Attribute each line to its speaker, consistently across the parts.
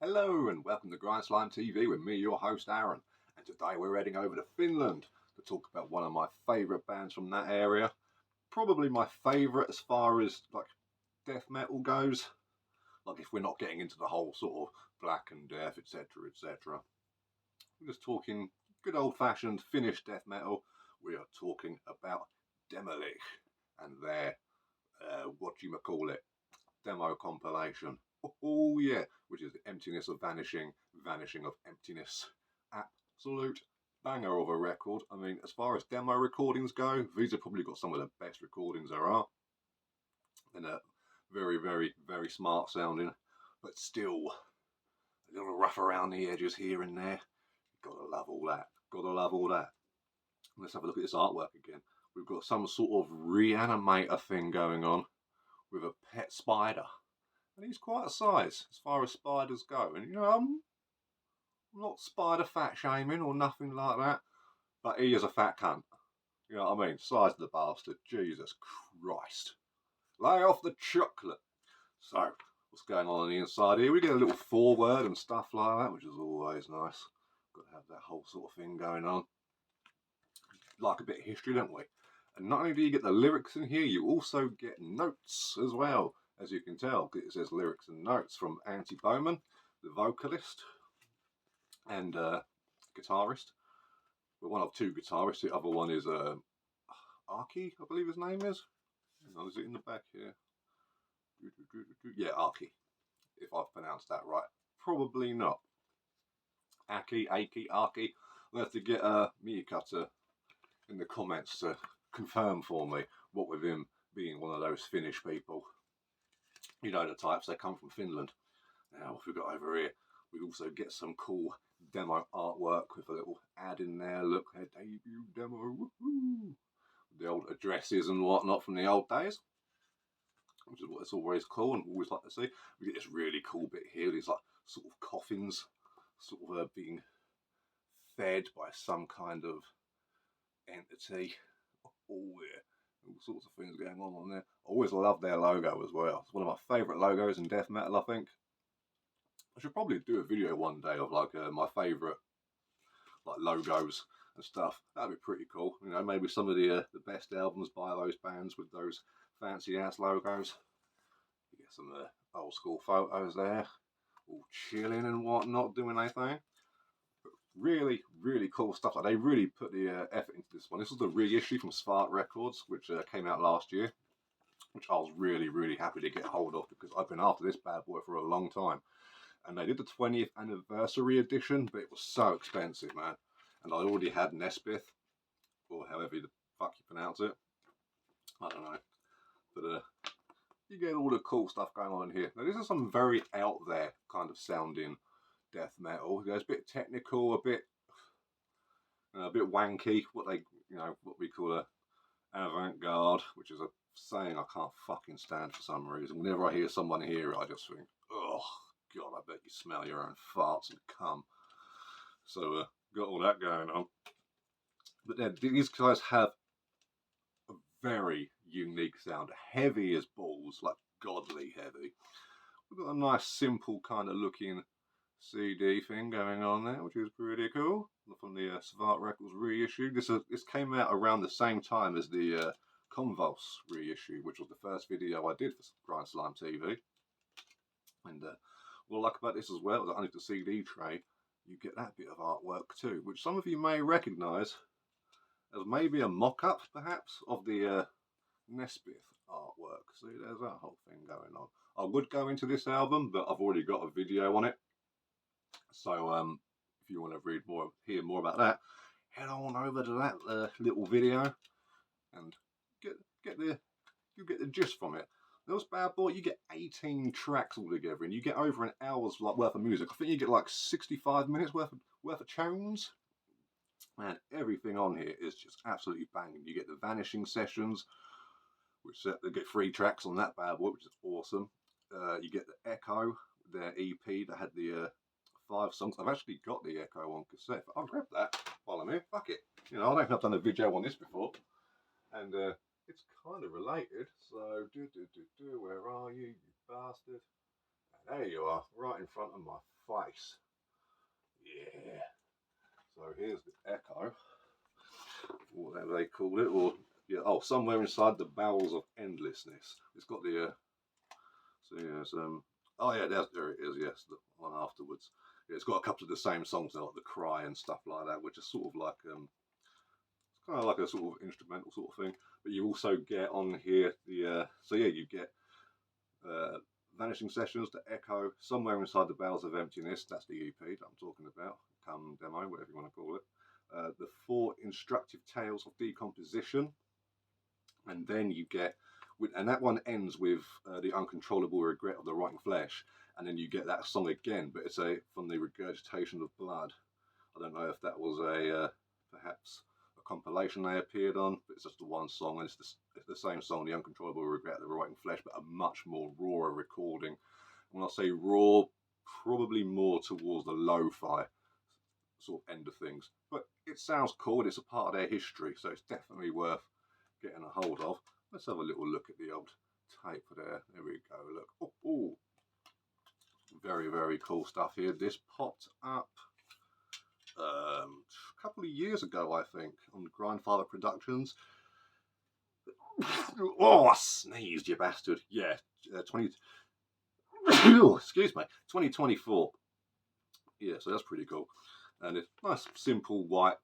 Speaker 1: Hello and welcome to GrindslimeTV with me, your host Aaron. And today we're heading over to Finland to talk about one of my favourite bands from that area. Probably my favourite as far as like death metal goes. Like if we're not getting into the whole sort of black and death, etc, etc. We're just talking good old fashioned Finnish death metal. We are talking about Demilich and their, demo compilation. Oh yeah, which is the Emptiness of Vanishing, Vanishing of Emptiness. Absolute banger of a record. I mean, as far as demo recordings go, these have probably got some of the best recordings there are. And very, very, very smart sounding, but still a little rough around the edges here and there. Gotta love all that. Gotta love all that. Let's have a look at this artwork again. We've got some sort of reanimator thing going on with a pet spider. And he's quite a size as far as spiders go. And you know, I'm not spider fat shaming or nothing like that, but he is a fat cunt. You know what I mean? Size of the bastard. Jesus Christ. Lay off the chocolate. So, what's going on the inside here? We get a little foreword and stuff like that, which is always nice. Got to have that whole sort of thing going on. Like a bit of history, don't we? And not only do you get the lyrics in here, you also get notes as well. As you can tell, it says lyrics and notes from Em9t2ness, the vocalist and guitarist. Well, one of two guitarists. The other one is Arky, I believe his name is. Oh, is it in the back here? Yeah, Arky. If I've pronounced that right. Probably not. Arky. I'll have to get Em9t2ness in the comments to confirm for me what with him being one of those Finnish people. You know the types, they come from Finland. Now, if we got over here, we also get some cool demo artwork with a little ad in there. Look, their debut demo, woohoo! The old addresses and whatnot from the old days, which is what it's always cool and always like to see. We get this really cool bit here, these like sort of coffins, sort of being fed by some kind of entity. Oh yeah. All sorts of things going on there. I always love their logo as well. It's one of my favourite logos in death metal, I think. I should probably do a video one day of like my favourite like logos and stuff. That'd be pretty cool. You know, maybe some of the best albums by those bands with those fancy ass logos. You get some old school photos there, all chilling and whatnot, doing their thing. Really, really cool stuff. Like they really put the effort into this one. This was the reissue from Svart Records, which came out last year, which I was really, really happy to get hold of because I've been after this bad boy for a long time. And they did the 20th anniversary edition, but it was so expensive, man. And I already had Nesbith, or however the fuck you pronounce it. I don't know. But you get all the cool stuff going on in here. Now this is some very out there kind of sounding death metal. It's a bit technical, a bit wanky. What we call a avant-garde, which is a saying I can't fucking stand for some reason. Whenever I hear someone hear it, I just think, oh god, I bet you smell your own farts and cum. So got all that going on. But then these guys have a very unique sound, heavy as balls, like godly heavy. We've got a nice simple kind of looking CD thing going on there, which is pretty cool. From the Svart Records reissue. This came out around the same time as the Convulse reissue, which was the first video I did for GrindslimeTV. And what I like about this as well is that underneath the CD tray, you get that bit of artwork too, which some of you may recognise as maybe a mock-up, perhaps, of the Nesbith artwork. See, there's that whole thing going on. I would go into this album, but I've already got a video on it. So if you want to hear more about that, head on over to that little video and get the gist from it. Those bad boy, you get 18 tracks all together, and you get over an hour's worth of music. I think you get like 65 minutes worth of tunes, and everything on here is just absolutely banging. You get the Vanishing sessions, which they get 3 tracks on that bad boy, which is awesome. You get the Echo, their EP that had the 5 songs. I've actually got the Echo on cassette. I'll grab that while I'm here. Fuck it. You know, I don't think I've done a video on this before, and it's kind of related. So where are you, you bastard? There you are, right in front of my face. Yeah. So here's the echo, whatever they call it, or yeah, oh, somewhere inside the bowels of endlessness. It's got the so yeah, oh yeah, there it is. Yes, the one afterwards. Yeah, it's got a couple of the same songs like the Cry and stuff like that, which is sort of like it's kind of like a sort of instrumental sort of thing. But you also get on here the so yeah, you get Vanishing Sessions, the Echo, Somewhere Inside the Bowels of Emptiness. That's the EP that I'm talking about. Come demo, whatever you want to call it. The 4 Instructive Tales of Decomposition, and then you get, and that one ends with the Uncontrollable Regret of the Rotting Flesh, and then you get that song again, but it's from the Regurgitation of Blood. I don't know if that was perhaps a compilation they appeared on, but it's just the one song, and it's the same song, the Uncontrollable Regret of the Rotting Flesh, but a much more raw recording. When I say raw, probably more towards the lo-fi sort of end of things, but it sounds cool. It's a part of their history, so it's definitely worth getting a hold of. Let's have a little look at the old tape there. There we go. Look, oh, very, very cool stuff here. This popped up a couple of years ago, I think, on Grindfather Productions. Oh, I sneezed, you bastard. Yeah, 2024. Yeah, so that's pretty cool. And it's nice, simple white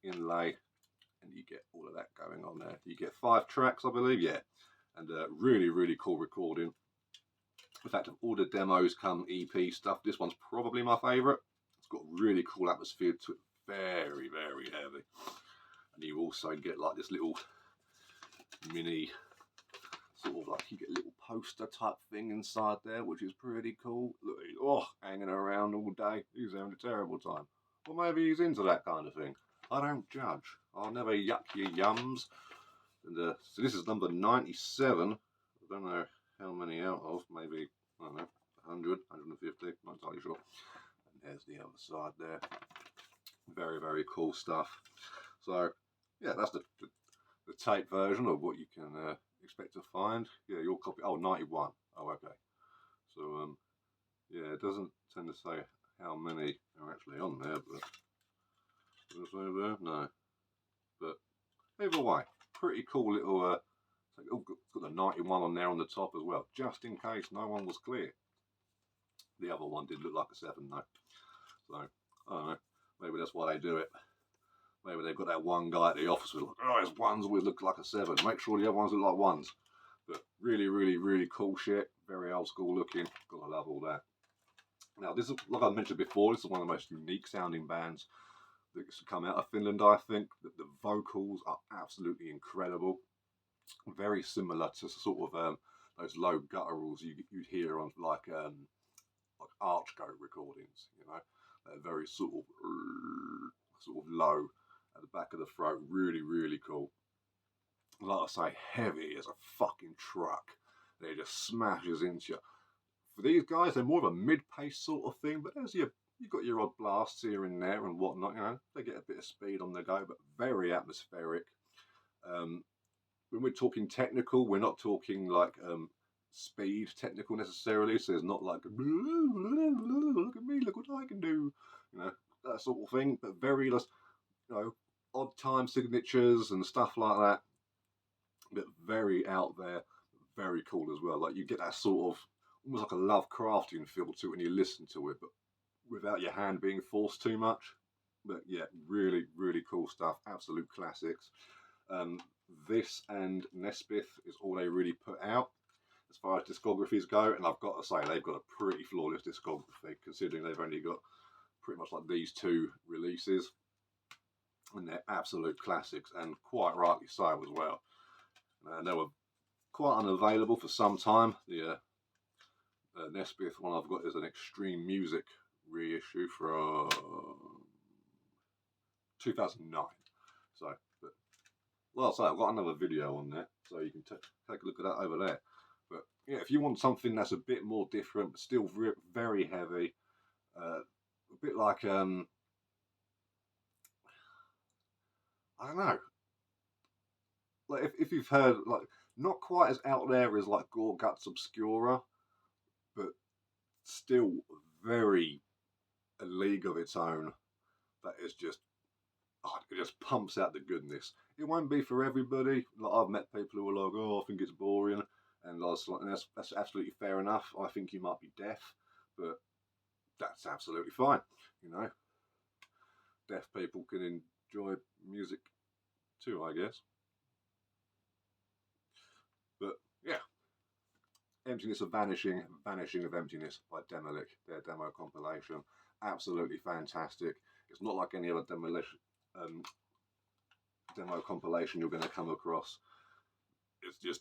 Speaker 1: inlay, and you get all of that going on there. You get 5 tracks, I believe, yeah, and really, really cool recording. In fact, of all the demos come EP stuff, this one's probably my favourite. It's got really cool atmosphere to it, very, very heavy. And you also get like this little mini, sort of like, you get a little poster type thing inside there, which is pretty cool. Look, oh, hanging around all day, he's having a terrible time. Well, maybe he's into that kind of thing. I don't judge. I'll never yuck your yums. And so this is number 97. I don't know how many out of. Maybe, I don't know, 100, 150. Not entirely sure. And there's the other side there. Very, very cool stuff. So, yeah, that's the tape version of what you can expect to find. Yeah, your copy. Oh, 91. Oh, okay. So, yeah, it doesn't tend to say how many are actually on there, but does it say there? No. But either way, pretty cool little. It's got the 91 on there on the top as well, just in case no one was clear. The other one did look like a 7 though. So I don't know. Maybe that's why they do it. Maybe they've got that one guy at the office with like, oh, his ones always look like a 7. Make sure the other ones look like 1s. But really, really, really cool shit. Very old school looking. Gotta love all that. Now, this is, like I mentioned before, this is one of the most unique sounding bands that's come out of Finland, I think. The vocals are absolutely incredible. Very similar to sort of those low gutturals you'd hear on like Archgoat recordings, you know. They're very sort of low at the back of the throat. Really, really cool. Like I say, heavy as a fucking truck. It just smashes into you. For these guys, they're more of a mid-pace sort of thing, but as you've got your odd blasts here and there and whatnot, you know, they get a bit of speed on the go, but very atmospheric. When we're talking technical, we're not talking like speed technical necessarily, so it's not like, look at me, look what I can do, you know, that sort of thing, but very, you know, odd time signatures and stuff like that, but very out there, very cool as well. Like you get that sort of almost like a Lovecraftian feel to it when you listen to it, but without your hand being forced too much. But yeah, really, really cool stuff. Absolute classics. This and Nespith is all they really put out as far as discographies go, and I've got to say they've got a pretty flawless discography considering they've only got pretty much like these 2 releases, and they're absolute classics, and quite rightly so as well. They were quite unavailable for some time. The Nespith one I've got is an Extreme Music reissue from 2009. So, but well, so I've got another video on that, so you can take a look at that over there. But yeah, if you want something that's a bit more different, but still very heavy, a bit like I don't know, like if you've heard, like, not quite as out there as like Gore Guts Obscura, but still very a league of its own. That is just, it just pumps out the goodness. It won't be for everybody. Like, I've met people who are like, oh, I think it's boring, and that's absolutely fair enough. I think you might be deaf, but that's absolutely fine. You know, deaf people can enjoy music too, I guess. But yeah, Emptiness of Vanishing, Vanishing of Emptiness by Demilich, their demo compilation. Absolutely fantastic. It's not like any other Demilich demo compilation you're going to come across. It's just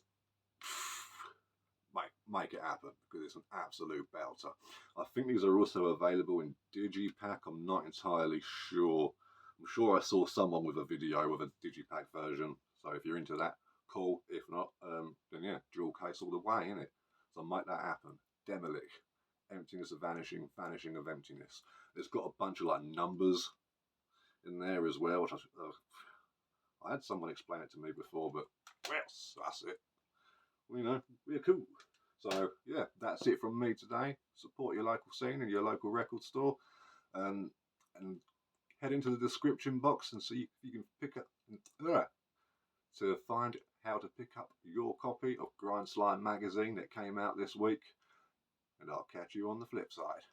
Speaker 1: make it happen, because it's an absolute belter. I think these are also available in Digipack. I'm not entirely sure. I'm sure I saw someone with a video with a Digipack version. So if you're into that, cool. If not, then yeah, dual case all the way, innit? So make that happen. Demilich, Emptiness of Vanishing, Vanishing of Emptiness. It's got a bunch of like numbers in there as well, which I had someone explain it to me before, but yes, that's it. You know, we're cool. So yeah, that's it from me today. Support your local scene and your local record store, and head into the description box and see if you can pick up to find how to pick up your copy of Grindslime Magazine that came out this week. And I'll catch you on the flip side.